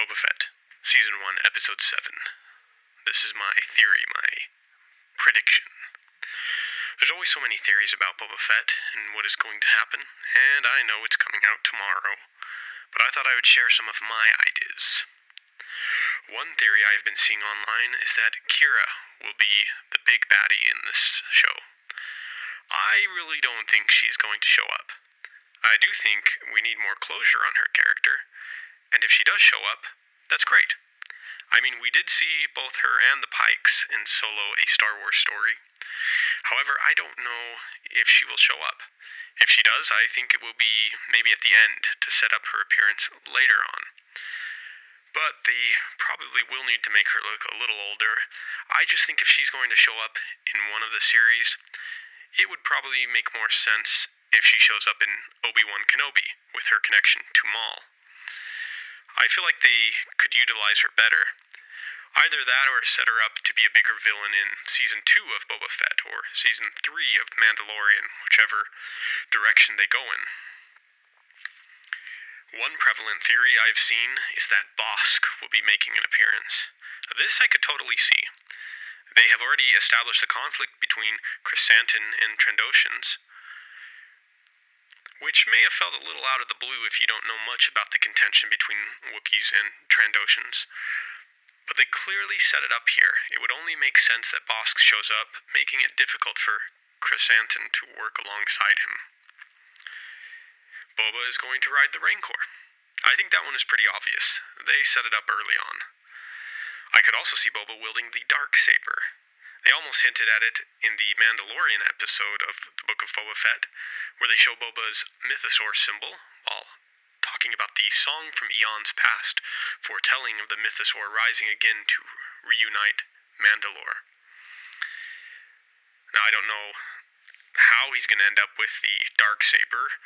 Boba Fett, Season 1, Episode 7. This is my theory, my prediction. There's always so many theories about Boba Fett and what is going to happen, and I know it's coming out tomorrow, but I thought I would share some of my ideas. One theory I've been seeing online is that Kira will be the big baddie in this show. I really don't think she's going to show up. I do think we need more closure on her character, and if she does show up, that's great. I mean, we did see both her and the Pikes in Solo: A Star Wars Story. However, I don't know if she will show up. If she does, I think it will be maybe at the end to set up her appearance later on. But they probably will need to make her look a little older. I just think if she's going to show up in one of the series, it would probably make more sense if she shows up in Obi-Wan Kenobi with her connection to Maul. I feel like they could utilize her better. Either that or set her up to be a bigger villain in Season 2 of Boba Fett or Season 3 of Mandalorian, whichever direction they go in. One prevalent theory I've seen is that Bossk will be making an appearance. This I could totally see. They have already established the conflict between Chrysanthemum and Trandoshans, which may have felt a little out of the blue if you don't know much about the contention between Wookiees and Trandoshans. But they clearly set it up here. It would only make sense that Bossk shows up, making it difficult for Chrysanthemum to work alongside him. Boba is going to ride the Rancor. I think that one is pretty obvious. They set it up early on. I could also see Boba wielding the Darksaber. They almost hinted at it in the Mandalorian episode of the Book of Boba Fett, where they show Boba's mythosaur symbol while talking about the song from eons past, foretelling of the mythosaur rising again to reunite Mandalore. Now, I don't know how he's going to end up with the Darksaber,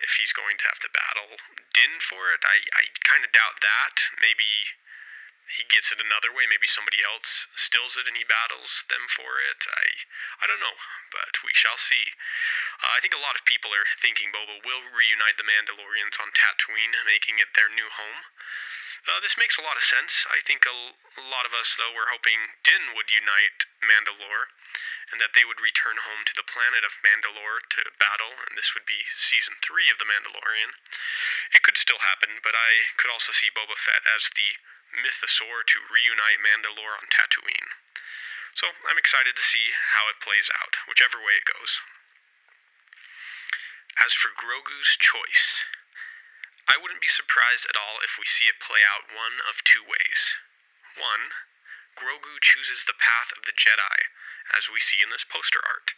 if he's going to have to battle Din for it. I kind of doubt that. Maybe he gets it another way. Maybe somebody else steals it and he battles them for it. I don't know, but we shall see. I think a lot of people are thinking Boba will reunite the Mandalorians on Tatooine, making it their new home. This makes a lot of sense. I think a lot of us, though, were hoping Din would unite Mandalore, and that they would return home to the planet of Mandalore to battle, and this would be Season 3 of The Mandalorian. It could still happen, but I could also see Boba Fett as the mythosaur to reunite Mandalore on Tatooine. So I'm excited to see how it plays out, whichever way it goes. As for Grogu's choice, I wouldn't be surprised at all if we see it play out one of two ways. One, Grogu chooses the path of the Jedi, as we see in this poster art,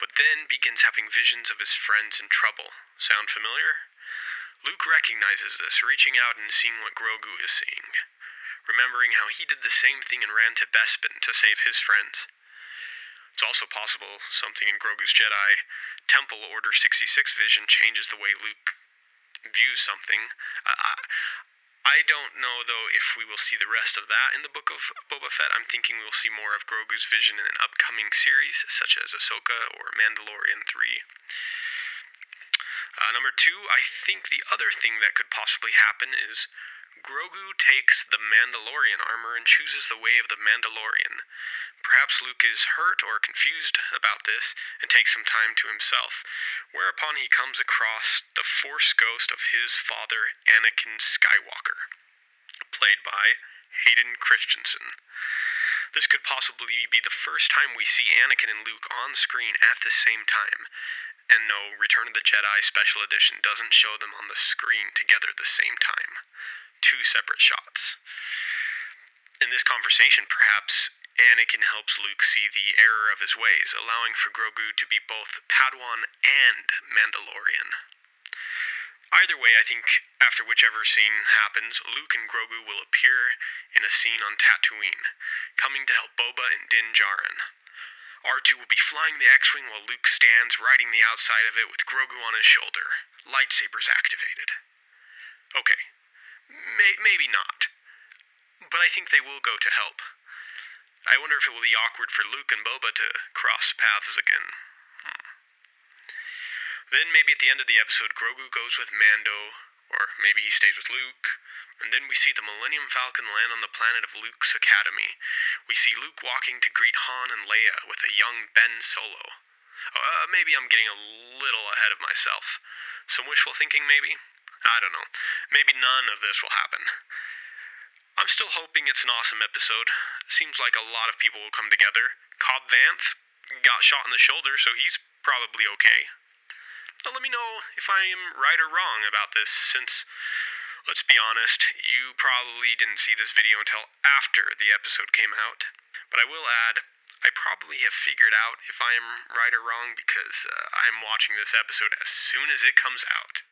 but then begins having visions of his friends in trouble. Sound familiar? Luke recognizes this, reaching out and seeing what Grogu is seeing, remembering how he did the same thing and ran to Bespin to save his friends. It's also possible something in Grogu's Jedi Temple Order 66 vision changes the way Luke views something. I don't know, though, if we will see the rest of that in the Book of Boba Fett. I'm thinking we'll see more of Grogu's vision in an upcoming series, such as Ahsoka or Mandalorian 3. Number 2, I think the other thing that could possibly happen is Grogu takes the Mandalorian armor and chooses the way of the Mandalorian. Perhaps Luke is hurt or confused about this and takes some time to himself, whereupon he comes across the Force ghost of his father, Anakin Skywalker, played by Hayden Christensen. This could possibly be the first time we see Anakin and Luke on screen at the same time. And no, Return of the Jedi Special Edition doesn't show them on the screen together at the same time. 2 separate shots. In this conversation, perhaps Anakin helps Luke see the error of his ways, allowing for Grogu to be both Padawan and Mandalorian. Either way, I think after whichever scene happens, Luke and Grogu will appear in a scene on Tatooine, coming to help Boba and Din Djarin. R2 will be flying the X-Wing while Luke stands riding the outside of it with Grogu on his shoulder, lightsabers activated. Okay, maybe not, but I think they will go to help. I wonder if it will be awkward for Luke and Boba to cross paths again. Then maybe at the end of the episode, Grogu goes with Mando Or maybe he stays with Luke. And then we see the Millennium Falcon land on the planet of Luke's academy. We see Luke walking to greet Han and Leia with a young Ben Solo. Maybe I'm getting a little ahead of myself. Some wishful thinking, maybe? I don't know. Maybe none of this will happen. I'm still hoping it's an awesome episode. Seems like a lot of people will come together. Cobb Vanth got shot in the shoulder, so he's probably okay. Now let me know if I am right or wrong about this, since, let's be honest, you probably didn't see this video until after the episode came out. But I will add, I probably have figured out if I am right or wrong because I'm watching this episode as soon as it comes out.